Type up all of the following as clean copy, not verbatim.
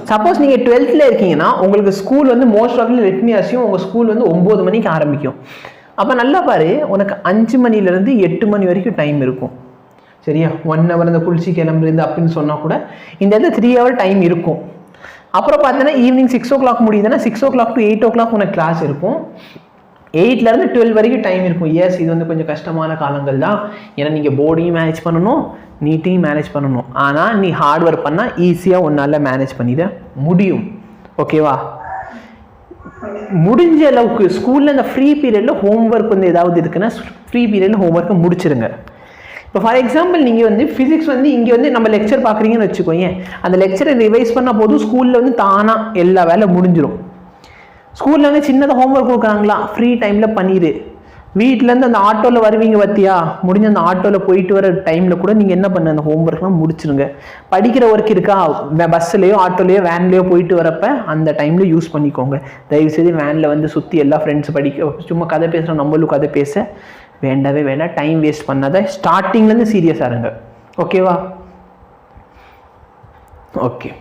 Suppose நீங்கள் 12th இருக்கீங்கன்னா உங்களுக்கு ஸ்கூல் வந்து மோஸ்ட் ஆஃப்லி லெட் மீ அஸ்யூம் உங்கள் ஸ்கூல் வந்து 9 மணிக்கு ஆரம்பிக்கும். அப்போ நல்லா பாரு, உனக்கு 5 மணிலேருந்து 8 மணி வரைக்கும் டைம் இருக்கும். சரியா? 1 hour இந்த குளிச்சு கிளம்புறது அப்படின்னு சொன்னால் கூட இந்த இடத்துல 3 hour டைம் இருக்கும். அப்புறம் பார்த்தீங்கன்னா ஈவினிங் 6 o'clock முடியுதுன்னா 6 o'clock to 8 o'clock உனக்கு கிளாஸ் இருக்கும். 8லேருந்து 12 வரைக்கும் டைம் இருக்கும். எஸ், இது வந்து கொஞ்சம் கஷ்டமான காலங்கள் தான். ஏன்னா நீங்கள் போர்டையும் மேனேஜ் பண்ணணும், நீட்டையும் மேனேஜ் பண்ணணும். ஆனால் நீ ஹார்ட் ஒர்க் பண்ணால் ஈஸியாக ஒன்றால் மேனேஜ் பண்ணிட முடியும். ஓகேவா? முடிஞ்ச அளவுக்கு ஸ்கூலில் இந்த ஃப்ரீ பீரியடில் ஹோம்ஒர்க் வந்து ஏதாவது இருக்குன்னா ஃப்ரீ பீரியடில் ஹோம்ஒர்க்கை முடிச்சிருங்க. இப்போ ஃபார் எக்ஸாம்பிள் நீங்கள் வந்து ஃபிசிக்ஸ் வந்து இங்கே வந்து நம்ம லெக்சர் பார்க்குறீங்கன்னு வச்சுக்கோங்க, அந்த லெக்சரை ரிவைஸ் பண்ணால் போதும் ஸ்கூலில் வந்து தானாக எல்லா வேலை முடிஞ்சிடும். ஸ்கூலில் வந்து சின்னதாக ஹோம்ஒர்க் கொடுக்குறாங்களா, ஃப்ரீ டைமில் பண்ணிடு. வீட்டிலேருந்து அந்த ஆட்டோவில் வருவீங்க பார்த்தியா, முடிஞ்ச அந்த ஆட்டோவில் போயிட்டு வர டைமில் கூட நீங்கள் என்ன பண்ண அந்த ஹோம்ஒர்க்லாம் முடிச்சிருங்க. படிக்கிற ஒர்க் இருக்கா, பஸ்ஸுலேயோ ஆட்டோலையோ வேன்லேயோ போயிட்டு வரப்ப அந்த டைமில் யூஸ் பண்ணிக்கோங்க. தயவுசெய்து வேனில் வந்து சுற்றி எல்லா ஃப்ரெண்ட்ஸ் படிக்க சும்மா கதை பேசுகிறோம், நம்மளும் கதை பேச வேண்டவே வேண்டாம். டைம் வேஸ்ட் பண்ணாத. ஸ்டார்டிங்லேருந்து சீரியஸாக இருங்க. ஓகேவா? ஓகே.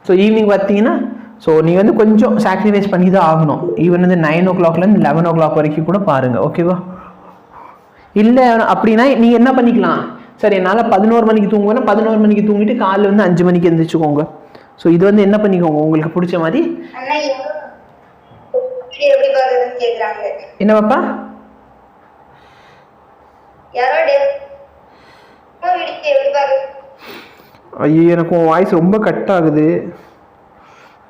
ஸோ ஈவினிங் பார்த்தீங்கன்னா ஸோ நீங்கள் வந்து கொஞ்சம் சாக்ரிஃபைஸ் பண்ணி தான் ஆகணும். ஈவன் வந்து 9 o'clockலேருந்து 11 o'clock வரைக்கும் கூட பாருங்கள். ஓகேவா? இல்லை அப்படின்னா நீங்கள் என்ன பண்ணிக்கலாம், சரி என்னால் 11 மணிக்கு தூங்குவேன்னா 11 மணிக்கு தூங்கிட்டு காலையில் வந்து 5 மணிக்கு எழுந்திரிச்சுக்கோங்க. ஸோ இது வந்து என்ன பண்ணிக்கோங்க உங்களுக்கு பிடிச்ச மாதிரி. என்ன பாப்பா? ஐயோ, எனக்கு உன் வாய்ஸ் ரொம்ப கட் ஆகுது.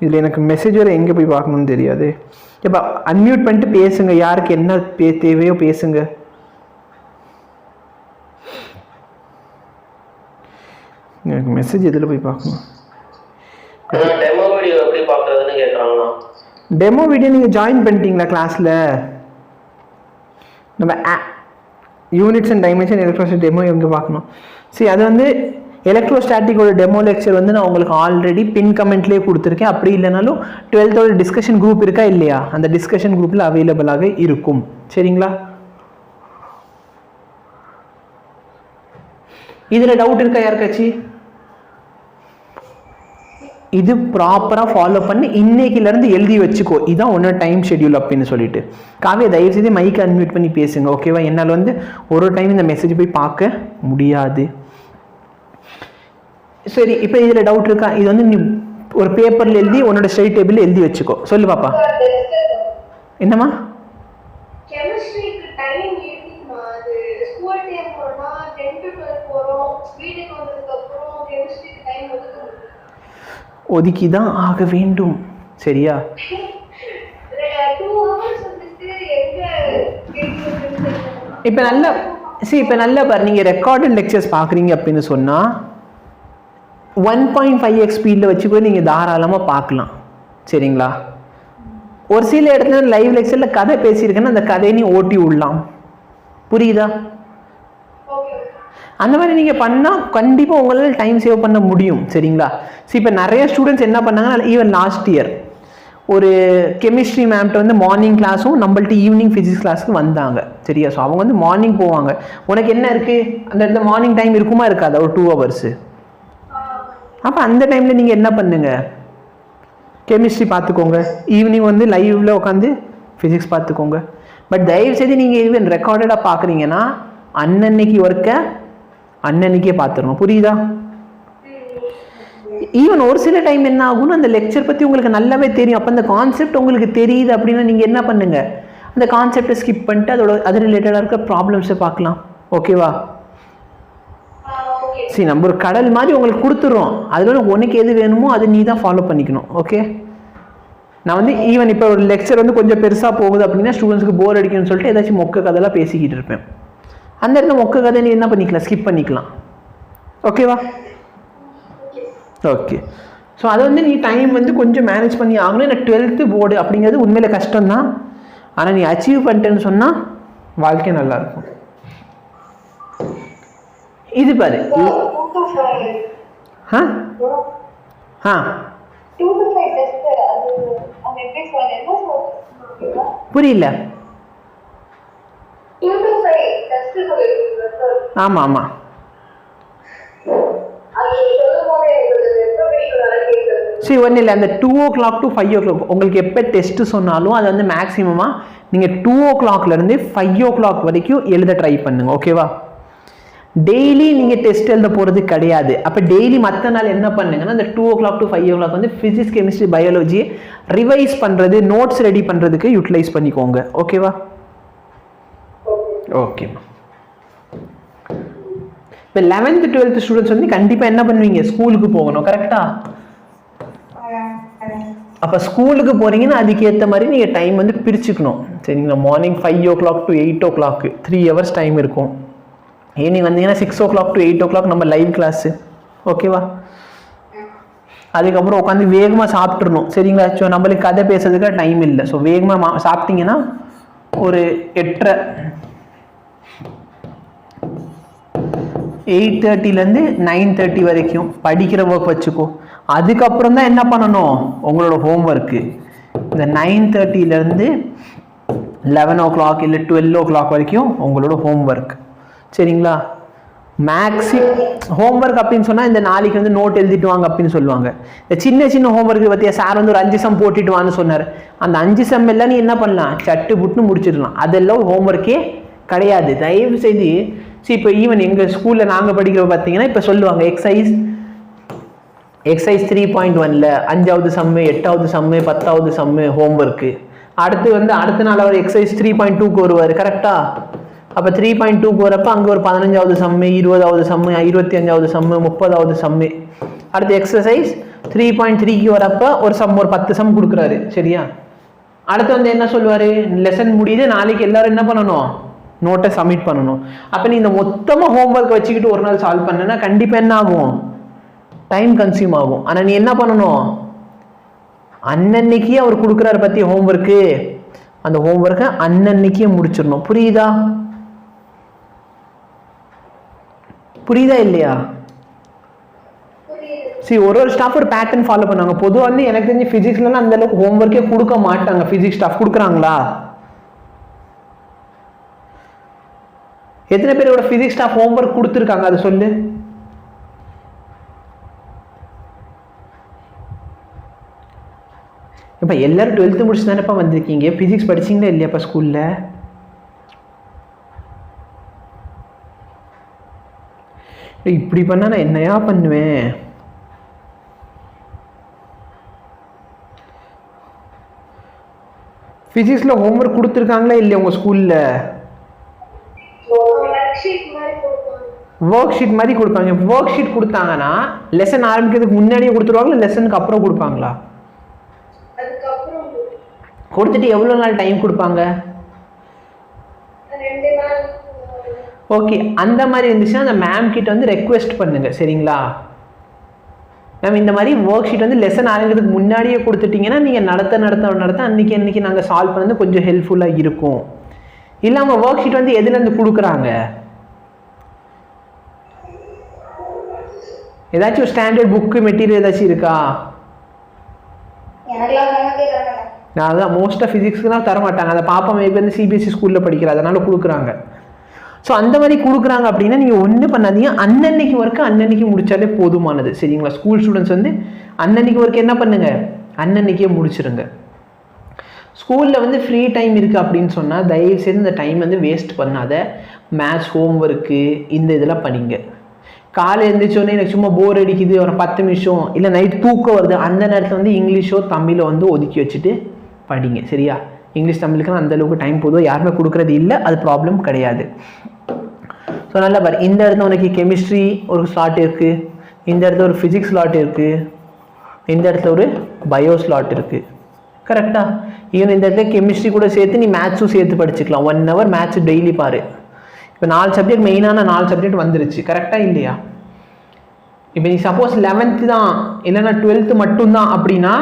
இதில் எனக்கு மெசேஜ் வேறு எங்கே போய் பார்க்கணும்னு தெரியாது. இப்போ அன்மியூட் பண்ணிட்டு பேசுங்க, யாருக்கு என்ன தேவையோ பேசுங்க. எனக்கு மெசேஜ் எதில் போய் பார்க்கணும்? டெமோ வீடியோ எப்படி பார்க்குறதுன்னு கேட்குறாங்களா? டெமோ வீடியோ நீங்கள் ஜாயின் பண்ணிட்டீங்களா கிளாஸில்? நம்ம units and dimension electrostatic demo எங்கே பார்க்கணும்? சரி, அது வந்து எலக்ட்ரோஸ்டாட்டிக்கோட டெமோ லெக்சர் வந்து நான் உங்களுக்கு ஆல்ரெடி பின் கமெண்ட்லேயே கொடுத்துருக்கேன். அப்படி இல்லைனாலும் 12th டிஸ்கஷன் குரூப் இருக்கா இல்லையா, அந்த டிஸ்கஷன் குரூப்பில் அவைலபிளாக இருக்கும். சரிங்களா? இதில் டவுட் இருக்கா யாருக்காச்சு? இது ப்ராப்பராக ஃபாலோ பண்ணி இன்னைக்கிலேருந்து எழுதி வச்சுக்கோ, இதுதான் ஒன்று டைம் ஷெட்யூல் அப்படின்னு சொல்லிட்டு. காவியா தயவுசெய்து மைக்கை அன்மியூட் பண்ணி பேசுங்க. ஓகேவா? என்னால் வந்து ஒரு டைம் இந்த மெசேஜ் போய் பார்க்க முடியாது. சரி, இப்போ இதில் டவுட் இருக்கா? இது வந்து நீ ஒரு பேப்பரில் எழுதி உன்னோட ஸ்டடி டேபிளில் எழுதி வச்சுக்கோ. சொல்லு பாப்பா. என்னம்மா? ஒதுக்கி தான் ஆக வேண்டும். சரியா? இப்போ நல்லா இப்போ நல்லா பாரு, நீங்கள் ரெக்கார்டட் லெக்சர்ஸ் பார்க்குறீங்க அப்படின்னு சொன்னால் 1.5x ஸ்பீடில் வச்சு கூட நீங்கள் தாராளமாக பார்க்கலாம். சரிங்களா? ஒரு சில இடத்துல லைவ் லெக்சரில் கதை பேசியிருக்கேன்னா அந்த கதையை நீ ஓட்டி விடலாம். புரியுதா? அந்த மாதிரி நீங்கள் பண்ணால் கண்டிப்பாக உங்களால் டைம் சேவ் பண்ண முடியும். சரிங்களா? சரி, இப்போ நிறைய ஸ்டூடெண்ட்ஸ் என்ன பண்ணாங்கன்னா, ஈவன் லாஸ்ட் இயர் ஒரு கெமிஸ்ட்ரி மேம்கிட்ட வந்து மார்னிங் கிளாஸும் நம்மள்ட்ட ஈவினிங் ஃபிசிக்ஸ் கிளாஸுக்கு வந்தாங்க. சரியா? ஸோ அவங்க வந்து மார்னிங் போவாங்க. உனக்கு என்ன இருக்குது, அந்த இடத்துல மார்னிங் டைம் இருக்குமா இருக்காதா? ஒரு 2 hours. அப்போ அந்த டைமில் நீங்கள் என்ன பண்ணுங்க, கெமிஸ்ட்ரி பார்த்துக்கோங்க, ஈவினிங் வந்து லைவில் உட்காந்து ஃபிசிக்ஸ் பார்த்துக்கோங்க. பட் தயவுசெய்து நீங்கள் ஈவன் ரெக்கார்டடாக பார்க்குறீங்கன்னா அன்னன்னைக்கு ஒர்க்கை அன்னன்னைக்கே பார்த்துடணும். புரியுதா? ஈவன் ஒரு சில டைம் என்ன ஆகும்னு அந்த லெக்சர் பற்றி உங்களுக்கு நல்லாவே தெரியும். அப்போ அந்த கான்செப்ட் உங்களுக்கு தெரியுது அப்படின்னா நீங்கள் என்ன பண்ணுங்க, அந்த கான்செப்டை ஸ்கிப் பண்ணிட்டு அது ரிலேட்டடாக இருக்க ப்ராப்ளம்ஸை பார்க்கலாம். ஓகேவா? சரி, நம்ம ஒரு கடல் மாதிரி உங்களுக்கு கொடுத்துட்றோம், அதில் உனக்கு எது வேணுமோ அது நீ தான் ஃபாலோ பண்ணிக்கணும். ஓகே? நான் வந்து ஈவன் இப்போ ஒரு லெக்சர் வந்து கொஞ்சம் பெருசாக போகுது அப்படின்னா ஸ்டூடெண்ட்ஸ்க்கு போர் அடிக்கும்னு சொல்லிட்டு ஏதாச்சும் மொக்க கதைலாம் பேசிக்கிட்டு இருப்பேன். அந்த இடத்துல மொக்க கதை நீ என்ன பண்ணிக்கலாம், ஸ்கிப் பண்ணிக்கலாம். ஓகேவா? ஓகே. ஸோ அதை வந்து நீ டைம் வந்து கொஞ்சம் மேனேஜ் பண்ணி ஆகணும். ஏன்னா 12th போர்டு அப்படிங்கிறது உண்மையில கஷ்டம்தான். ஆனால் நீ அச்சீவ் பண்ணிட்டேன்னு சொன்னால் வாழ்க்கை நல்லாயிருக்கும். இது பாரு. புரியல. ஆமா ஆமா. சரி ஒன்றும் இல்லை, அந்த 2 o'clock to 5 o'clock உங்களுக்கு எப்போ டெஸ்ட்டு சொன்னாலும் அது வந்து மேக்ஸிமமாக நீங்கள் 2 o'clockலேருந்து 5 o'clock வரைக்கும் எழுத ட்ரை பண்ணுங்க. ஓகேவா? டெய்லி நீங்கள் டெஸ்ட் எழுத போகிறது கிடையாது. அப்போ டெய்லி மற்ற நாள் என்ன பண்ணுங்கன்னா அந்த 2 o'clock to 5 o'clock வந்து ஃபிசிக்ஸ் கெமிஸ்ட்ரி பயாலஜி ரிவைஸ் பண்ணுறது, நோட்ஸ் ரெடி பண்ணுறதுக்கு யூட்டிலைஸ் பண்ணிக்கோங்க. ஓகேவா? ஓகேம்மா. இப்போ 11th 12th ஸ்டூடெண்ட்ஸ் வந்து கண்டிப்பாக என்ன பண்ணுவீங்க, ஸ்கூலுக்கு போகணும். கரெக்டா? அப்போ ஸ்கூலுக்கு போகிறீங்கன்னா அதுக்கேற்ற மாதிரி நீங்கள் டைம் வந்து பிரிச்சுக்கணும். சரிங்களா? Morning 5 o'clock to 8 o'clock 3 hours time இருக்கும். ஈவினிங் வந்தீங்கன்னா 6 o'clock to 8 o'clock நம்ம லைவ் கிளாஸு. ஓகேவா? அதுக்கப்புறம் உட்காந்து வேகமாக சாப்பிட்றணும். சரிங்களா? ஸோ நம்மளுக்கு கதை பேசுறதுக்கு டைம் இல்லை. ஸோ வேகமாக சாப்பிட்டீங்கன்னா ஒரு 8:30 8:30லேருந்து 9:30 வரைக்கும் படிக்கிற ஒர்க் வச்சுக்கோ. அதுக்கப்புறம் தான் என்ன பண்ணணும், உங்களோட ஹோம்ஒர்க்கு. இந்த 9:30லேருந்து 11 o'clock இல்லை 12 o'clock வரைக்கும் உங்களோட ஹோம்ஒர்க். சரிங்களா? ஹோம்ஒர்க் அப்படின்னு சொன்னால் இந்த நாளைக்கு வந்து நோட் எழுதிட்டு வாங்க அப்படின்னு சொல்லுவாங்க. இந்த சின்ன சின்ன ஹோம்ஒர்க்கு பற்றியா சார் வந்து ஒரு 5 சம் போட்டுட்டு வான்னு சொன்னார். அந்த 5 சம் எல்லாம் நீ என்ன பண்ணலாம், சட்டு புட்டுன்னு முடிச்சிடலாம். அதெல்லாம் ஹோம்ஒர்க்கே கிடையாது. தயவு செய்து இப்போ ஈவன் எங்கள் ஸ்கூலில் நாங்கள் படிக்கிறப்ப பார்த்தீங்கன்னா இப்போ சொல்லுவாங்க எக்ஸசைஸ் 3.1ல் 5வது சம்மு 8வது சம்மு 10வது சம்மு ஹோம்ஒர்க்கு. அடுத்த நாள் அவர் எக்ஸசைஸ் 3.2க்கு வருவார். கரெக்டாக? அப்போ 3.2க்கு வரப்போ அங்கே ஒரு 15வது சம்மு 20வது சம்மு 25வது சம்மு 30வது சம்மு. அடுத்து எக்ஸசைஸ் 3.3க்கு வரப்போ ஒரு 10 சம் கொடுக்குறாரு. சரியா? அடுத்து வந்து என்ன சொல்லுவார், லெசன் முடியுது, நாளைக்கு எல்லாரும் என்ன பண்ணணும், நோட்டை சப்மிட் பண்ணணும். அப்போ நீ இந்த மொத்தமாக ஹோம்ஒர்க் வச்சுக்கிட்டு ஒரு நாள் சால்வ் பண்ணனா கண்டிப்பாக என்ன ஆகும், டைம் கன்சியூம் ஆகும். ஆனால் நீ என்ன பண்ணணும், அன்னன்னைக்கே அவர் கொடுக்குறாரு பற்றி ஹோம்ஒர்க்கு, அந்த ஹோம்ஒர்க்கை அன்னன்னைக்கே முடிச்சிடணும். புரியுதா? புரியுதா இல்லையா? சரி, ஒரு ஸ்டாஃப் ஒரு பேட்டர்ன் ஃபாலோ பண்ணுவாங்க. பொதுவாக வந்து எனக்கு தெரிஞ்சு ஃபிசிக்ஸ்லாம் அந்த அளவுக்கு ஹோம்ஒர்க்கே கொடுக்க மாட்டாங்க. ஃபிசிக்ஸ் ஸ்டாஃப் கொடுக்குறாங்களா? எத்தனை பேரோட ஃபிசிக்ஸ் ஸ்டாஃப் ஹோம்ஒர்க் கொடுத்துருக்காங்க அதை சொல்லு. இப்போ எல்லாரும் 12th முடிச்சு தானேப்பா வந்திருக்கீங்க, ஃபிசிக்ஸ் படிச்சிங்களா இல்லையாப்பா ஸ்கூலில்? இப்படி பண்ணால் நான் என்னையா பண்ணுவேன்? ஃபிசிக்ஸில் ஹோம்ஒர்க் கொடுத்துருக்காங்களா இல்லையா உங்கள் ஸ்கூலில்? ஒர்க் ஷீட் மாதிரி கொடுப்பாங்க. ஒர்க் ஷீட் கொடுத்தாங்கன்னா லெசன் ஆரம்பிக்கிறதுக்கு முன்னாடியே கொடுத்துருவாங்களா, லெசனுக்கு அப்புறம் கொடுப்பாங்களா? கொடுத்துட்டு எவ்வளோ நாள் டைம் கொடுப்பாங்க? ஓகே, அந்த மாதிரி இருந்துச்சுன்னா அந்த மேம் கிட்ட வந்து ரெக்வெஸ்ட் பண்ணுங்க. சரிங்களா? மேம் இந்த மாதிரி ஒர்க் ஷீட் வந்து லெசன் ஆரம்பிக்கிறதுக்கு முன்னாடியே கொடுத்துட்டிங்கன்னா நீங்கள் நடத்த அன்றைக்கி நாங்கள் சால்வ் பண்ணது கொஞ்சம் ஹெல்ப்ஃபுல்லாக இருக்கும். இல்லாமல் ஒர்க் ஷீட் வந்து எதுலேருந்து கொடுக்குறாங்க? ஏதாச்சும் ஸ்டாண்டர்ட் புக்கு மெட்டீரியல் ஏதாச்சும் இருக்கா? அதான் மோஸ்ட்டாக ஃபிசிக்ஸ்க்குலாம் தரமாட்டாங்க. அதை பாப்பா மேபி வந்து சிபிஎஸ்சி ஸ்கூலில் படிக்கிற, அதனால கொடுக்குறாங்க. ஸோ அந்த மாதிரி கொடுக்குறாங்க அப்படின்னா நீங்கள் ஒன்றும் பண்ணாதீங்க, அன்னன்னைக்கு ஒர்க்கு அன்னன்னைக்கு முடிச்சாலே போதுமானது. சரிங்களா? ஸ்கூல் ஸ்டூடெண்ட்ஸ் வந்து அன்னன்னைக்கு ஒர்க்கு என்ன பண்ணுங்க, அன்னன்னைக்கே முடிச்சிருங்க. ஸ்கூலில் வந்து ஃப்ரீ டைம் இருக்குது அப்படின்னு சொன்னால் தயவு செய்து இந்த டைம் வந்து வேஸ்ட் பண்ணாத. மேத்ஸ் ஹோம்ஒர்க்கு இந்த இதெல்லாம் பண்ணிங்க. காலை எழுந்திரிச்சோடனே எனக்கு சும்மா போர் அடிக்குது, ஒரு 10 நிமிஷம் இல்லை நைட் தூக்கம் வருது, அந்த நேரத்தில் வந்து இங்கிலீஷோ தமிழோ வந்து ஒதுக்கி வச்சுட்டு படிங்க. சரியா? இங்கிலீஷ் தமிழுக்குன்னு அந்தளவுக்கு டைம் பொதுவாக யாருமே கொடுக்குறது இல்லை, அது ப்ராப்ளம் கிடையாது. ஸோ நல்லா பாரு, இந்த இடத்துல உனக்கு கெமிஸ்ட்ரி ஒரு ஸ்லாட் இருக்குது, இந்த இடத்துல ஒரு ஃபிசிக்ஸ் ஸ்லாட் இருக்குது, இந்த இடத்துல ஒரு பயோ ஸ்லாட் இருக்குது. கரெக்டாக? ஈவன் இந்த இடத்துல கெமிஸ்ட்ரி கூட சேர்த்து நீ மேத்ஸும் சேர்த்து படிச்சுக்கலாம். 1 hour மேத்ஸ் டெய்லி பாரு. இப்போ 4 சப்ஜெக்ட், மெயினான 4 சப்ஜெக்ட் வந்துருச்சு. கரெக்டாக இல்லையா? இப்போ நீ சப்போஸ் 11th தான் இல்லைன்னா 12th மட்டும்தான் அப்படின்னா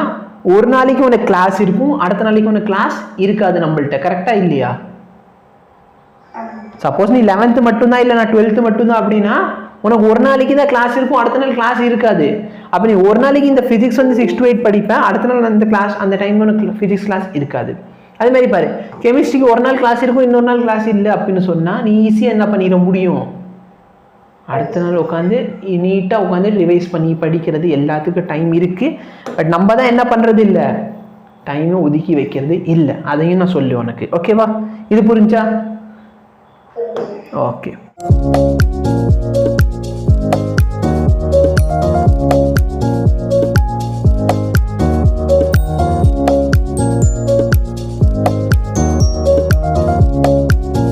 ஒரு நாளைக்கு உனக்கு கிளாஸ் இருக்கும், அடுத்த நாளைக்கு உனக்கு கிளாஸ் இருக்காது நம்மள்கிட்ட. கரெக்டாக இல்லையா? சப்போஸ் நீ 11th மட்டும்தான் இல்லைனா 12th மட்டும்தான் அப்படின்னா உனக்கு ஒரு நாளைக்கு தான் கிளாஸ் இருக்கும், அடுத்த நாள் கிளாஸ் இருக்காது. அப்போ நீ ஒரு நாளைக்கு இந்த ஃபிசிக்ஸ் வந்து 6 to 8 படிப்பேன், அடுத்த நாள் அந்த கிளாஸ் அந்த டைம் உனக்கு ஃபிசிக்ஸ் கிளாஸ் இருக்காது. அதே மாதிரி பாரு, கெமிஸ்ட்ரிக்கு ஒரு நாள் கிளாஸ் இருக்கும், இன்னொரு நாள் கிளாஸ் இல்லை அப்படின்னு சொன்னால் நீ ஈஸியாக என்ன பண்ணிட முடியும், அடுத்த நாள் உட்காந்து நீட்டாக உட்காந்து ரிவைஸ் பண்ணி படிக்கிறது எல்லாத்துக்கும் டைம் இருக்குது. பட் நம்ம தான் என்ன பண்ணுறது இல்லை, டைமை ஒதுக்கி வைக்கிறது இல்லை. அதையும் நான் சொல்லு உனக்கு. ஓகேவா? இது புரிஞ்சா? ஓகே.